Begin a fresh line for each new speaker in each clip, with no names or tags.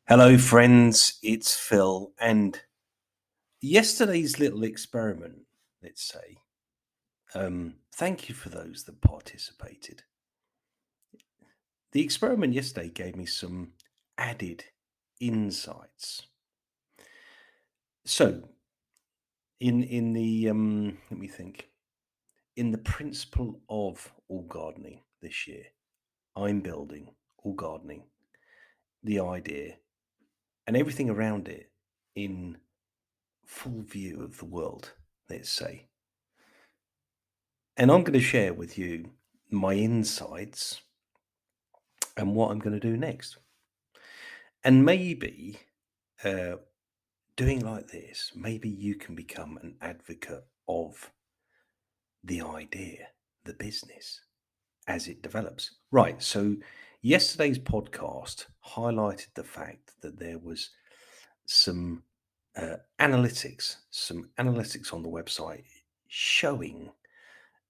Hello, friends. It's Phil, and yesterday's little experiment, let's say. Thank you for those that participated. The experiment yesterday gave me some added insights. So, in the let me think. In the principle of all gardening this year, I'm building all gardening, the idea, and everything around it in full view of the world, let's say. And I'm going to share with you my insights and what I'm going to do next. And maybe uh, doing like this, maybe you can become an advocate of the idea, the business as it develops. Right. So yesterday's podcast highlighted the fact that there was some some analytics on the website showing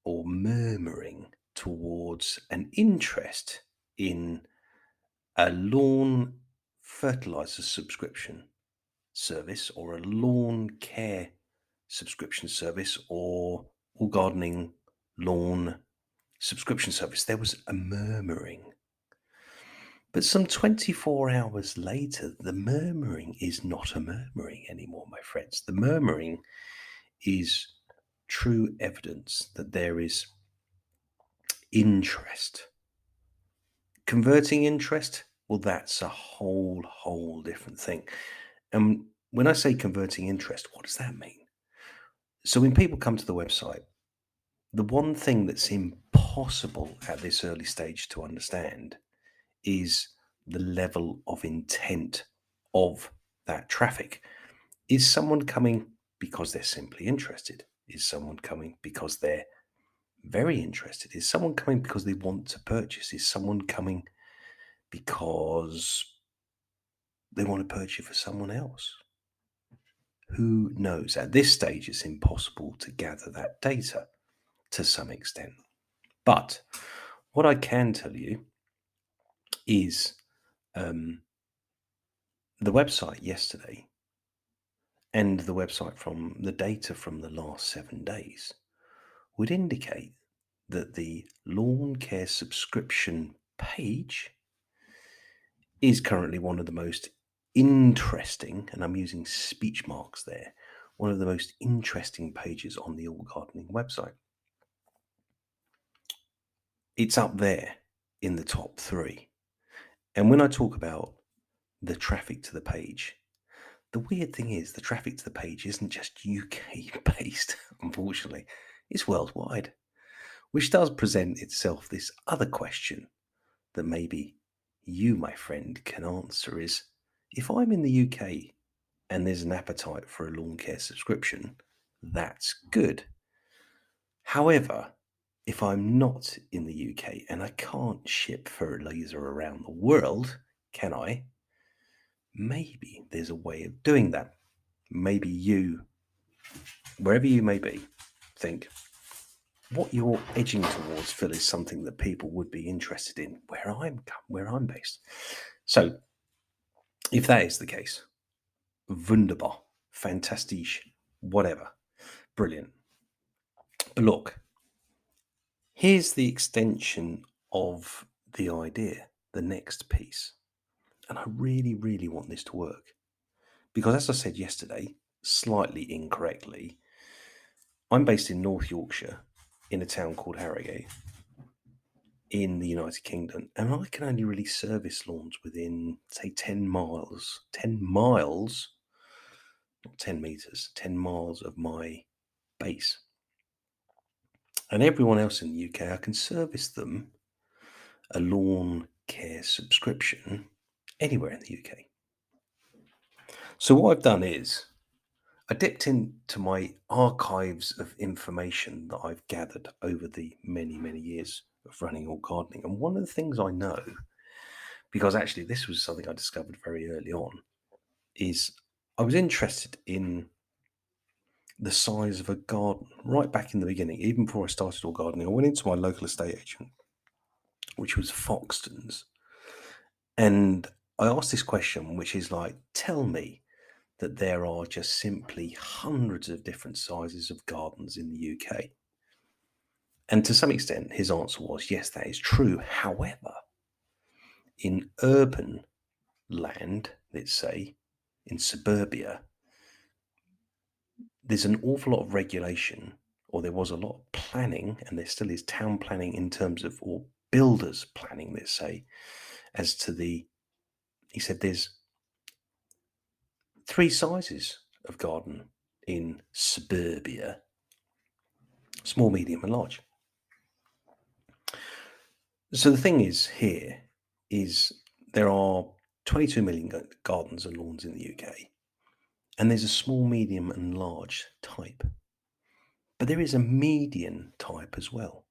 or murmuring towards an interest in a lawn fertilizer subscription service or a lawn care subscription service or gardening lawn subscription service. There was a murmuring. But some 24 hours later, the murmuring is not a murmuring anymore, my friends. The murmuring is true evidence that there is interest. Converting interest, well, that's a whole different thing. And when I say converting interest, what does that mean? So when people come to the website, the one thing that's impossible at this early stage to understand is the level of intent of that traffic. Is someone coming because they're simply interested? Is someone coming because they're very interested? Is someone coming because they want to purchase? Is someone coming because they want to purchase for someone else? Who knows? At this stage, it's impossible to gather that data to some extent. But what I can tell you is the website yesterday and the website from the data from the last 7 days would indicate that the lawn care subscription page is currently one of the most interesting, and I'm using speech marks there, one of the most interesting pages on the All Gardening website. It's up there in the top 3. And when I talk about the traffic to the page, the weird thing is the traffic to the page isn't just UK based, unfortunately. It's worldwide, which does present itself this other question that maybe you, my friend, can answer is, if I'm in the UK and there's an appetite for a lawn care subscription, that's good. However, if I'm not in the UK and I can't ship fertilizer around the world, can I? Maybe there's a way of doing that. Maybe you, wherever you may be, think what you're edging towards, Phil, is something that people would be interested in where I'm based. So, if that is the case, wunderbar, fantastisch, whatever, brilliant. But look, here's the extension of the idea, the next piece. And I really want this to work. Because as I said yesterday, slightly incorrectly, I'm based in North Yorkshire in a town called Harrogate in the United Kingdom, and I can only really service lawns within, say, 10 miles, not 10 meters, 10 miles of my base. And everyone else in the UK, I can service them a lawn care subscription anywhere in the UK. So what I've done is I dipped into my archives of information that I've gathered over the many years of running All Gardening. And one of the things I know, because actually this was something I discovered very early on, is I was interested in the size of a garden. Right back in the beginning, even before I started all gardening, I went into my local estate agent, which was Foxtons, and I asked this question, which is like, tell me that there are just simply hundreds of different sizes of gardens in the UK. And to some extent, his answer was, yes, that is true. However, in urban land, let's say, in suburbia, there's an awful lot of regulation, or there was a lot of planning, and there still is town planning in terms of, or builders planning, let's say, as to he said there's three sizes of garden in suburbia: small, medium, and large. So the thing is here is there are 22 million gardens and lawns in the UK, and there's a small, medium, and large type. But there is a median type as well.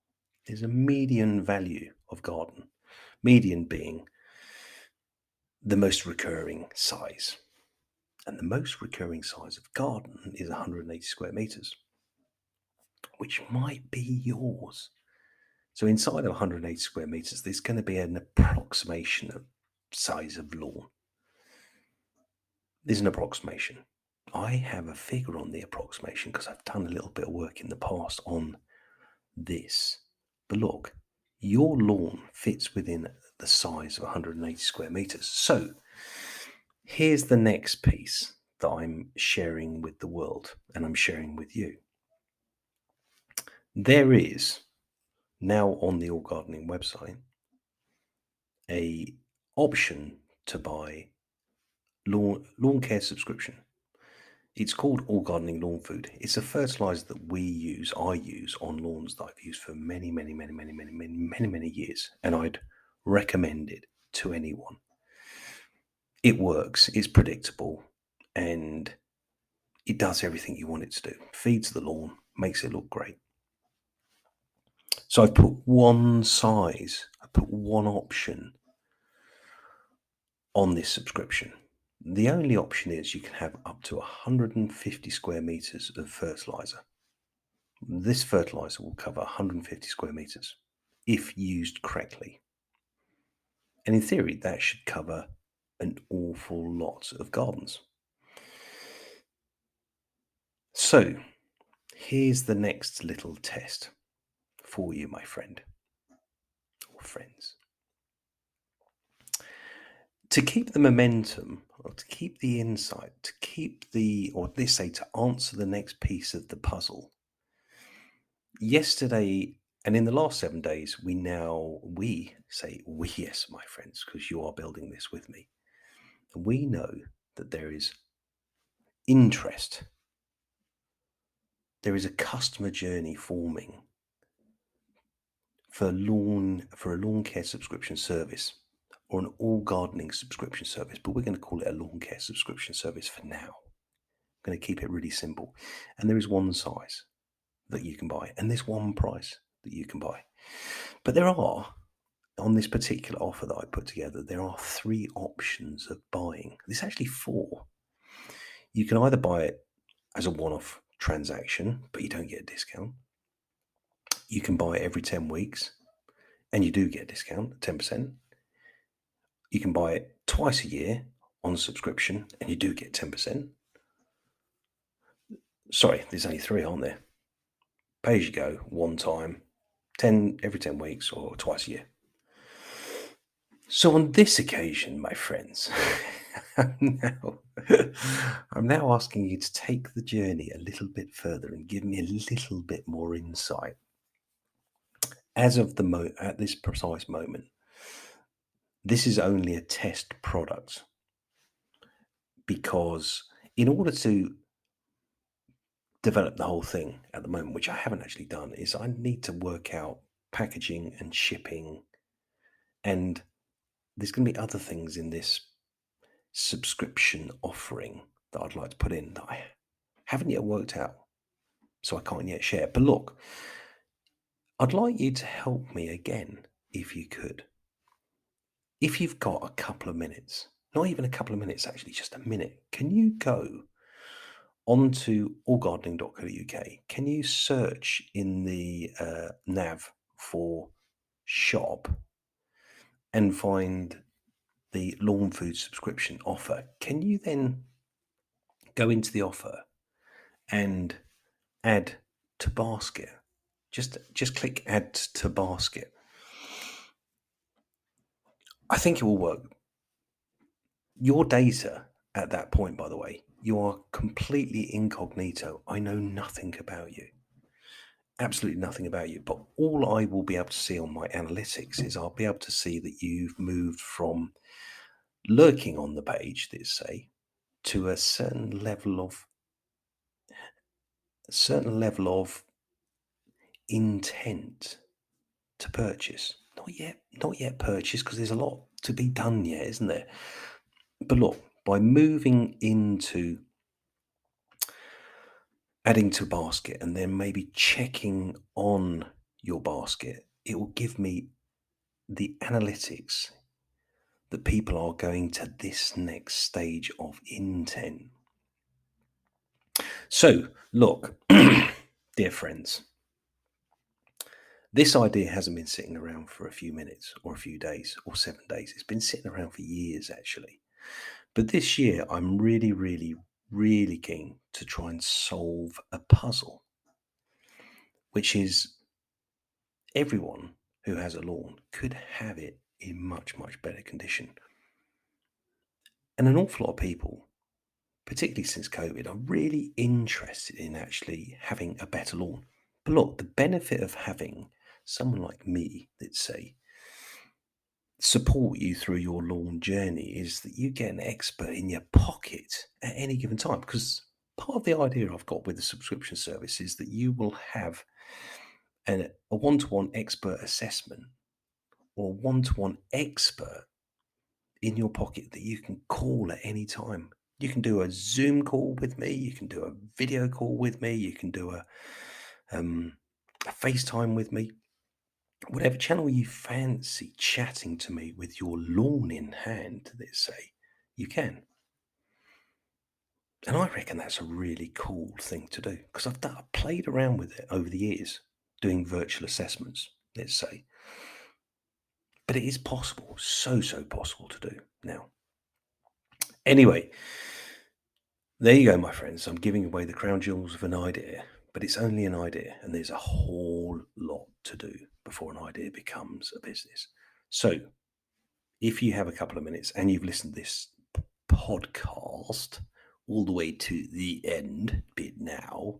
There's a median value of garden, median being the most recurring size. And the most recurring size of garden is 180 square meters, which might be yours. So inside of 180 square meters, there's going to be an approximation of size of lawn. There's an approximation. I have a figure on the approximation because I've done a little bit of work in the past on this. But look, your lawn fits within the size of 180 square meters. So here's the next piece that I'm sharing with the world, and I'm sharing with you. There is now on the All Gardening website a option to buy lawn care subscription. It's called All Gardening Lawn Food. It's a fertilizer that I use on lawns that I've used for many, many, many, many, many, many, many, many years, and I'd recommend it to anyone. It works, it's predictable, and it does everything you want it to do. Feeds the lawn, makes it look great. So I've put one size, I put one option on this subscription. The only option is you can have up to 150 square meters of fertilizer. This fertilizer will cover 150 square meters if used correctly. And in theory, that should cover an awful lot of gardens. So here's the next little test for you, my friend or friends. To keep the momentum, or to keep the insight, to keep or let's say to answer the next piece of the puzzle. Yesterday, and in the last 7 days, we say we, yes, my friends, because you are building this with me. We know that there is interest. There is a customer journey forming for a lawn care subscription service, or an all gardening subscription service, but we're going to call it a lawn care subscription service for now. I'm going to keep it really simple. And there is one size that you can buy, and there's one price that you can buy. But there are, on this particular offer that I put together, there are 3 options of buying. There's actually 4. You can either buy it as a one-off transaction, but you don't get a discount. You can buy it every 10 weeks, and you do get a discount, 10%. You can buy it twice a year on subscription, and you do get 10%. Sorry, there's only 3, aren't there? Pay as you go, one time, every 10 weeks, or twice a year. So on this occasion, my friends, I'm now asking you to take the journey a little bit further and give me a little bit more insight. As of at this precise moment, this is only a test product, because in order to develop the whole thing at the moment, which I haven't actually done, is I need to work out packaging and shipping, and there's going to be other things in this subscription offering that I'd like to put in that I haven't yet worked out, so I can't yet share. But look, I'd like you to help me again, if you could. If you've got a couple of minutes, not even a couple of minutes, actually, just a minute, can you go onto allgardening.co.uk. Can you search in the nav for shop and find the lawn food subscription offer? Can you then go into the offer and add to basket? Just click add to basket. I think it will work. Your data at that point, by the way, you are completely incognito. I know nothing about you. Absolutely nothing about you. But all I will be able to see on my analytics is I'll be able to see that you've moved from lurking on the page, let's say, to a certain level of intent to purchase. Not yet purchase, because there's a lot to be done yet, isn't there? But look, by moving into adding to basket and then maybe checking on your basket, it will give me the analytics that people are going to this next stage of intent. So, look, dear friends, this idea hasn't been sitting around for a few minutes or a few days or 7 days. It's been sitting around for years, actually. But this year, I'm really, really, really keen to try and solve a puzzle, which is everyone who has a lawn could have it in much, much better condition. And an awful lot of people, particularly since COVID, are really interested in actually having a better lawn. But look, the benefit of having someone like me, let's say, support you through your lawn journey is that you get an expert in your pocket at any given time. Because part of the idea I've got with the subscription service is that you will have a one-to-one expert assessment or one-to-one expert in your pocket that you can call at any time. You can do a Zoom call with me. You can do a video call with me. You can do a FaceTime with me. Whatever channel you fancy chatting to me with your lawn in hand, let's say, you can. And I reckon that's a really cool thing to do because I've played around with it over the years, doing virtual assessments, let's say. But it is possible, so possible to do now. Anyway, there you go, my friends. I'm giving away the crown jewels of an idea, but it's only an idea, and there's a whole lot to do before an idea becomes a business. So, if you have a couple of minutes and you've listened to this podcast all the way to the end bit now,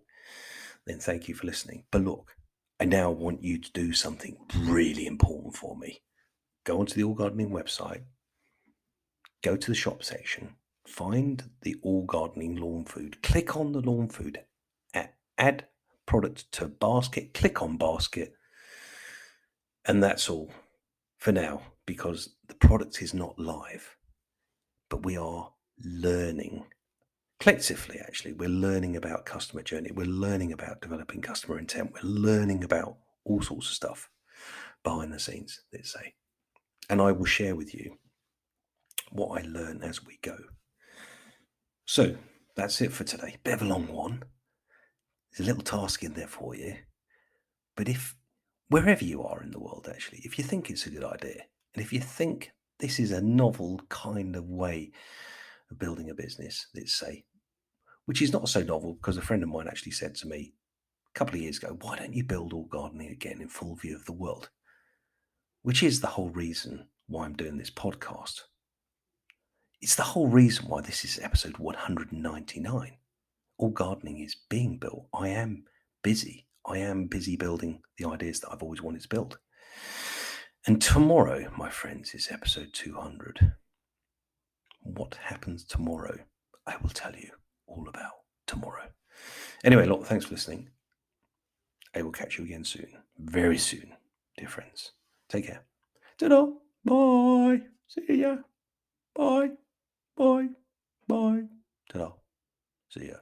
then thank you for listening. But look, I now want you to do something really important for me. Go onto the All Gardening website, go to the shop section, find the All Gardening lawn food, click on the lawn food, add product to basket, click on basket, and that's all for now because the product is not live, but we are learning. Collectively, actually, we're learning about customer journey. We're learning about developing customer intent. We're learning about all sorts of stuff behind the scenes, let's say. And I will share with you what I learn as we go. So that's it for today. Bit of a long one. There's a little task in there for you. But if, wherever you are in the world, actually, if you think it's a good idea, and if you think this is a novel kind of way of building a business, let's say, which is not so novel because a friend of mine actually said to me a couple of years ago, why don't you build All Gardening again in full view of the world? Which is the whole reason why I'm doing this podcast. It's the whole reason why this is episode 199. All Gardening is being built. I am busy. I am busy building the ideas that I've always wanted to build. And tomorrow, my friends, is episode 200. What happens tomorrow, I will tell you all about tomorrow. Anyway, look, thanks for listening. I will catch you again soon. Very soon, dear friends. Take care. Ta-da. Bye. See ya. Bye. Bye. Bye. Ta-da. See ya.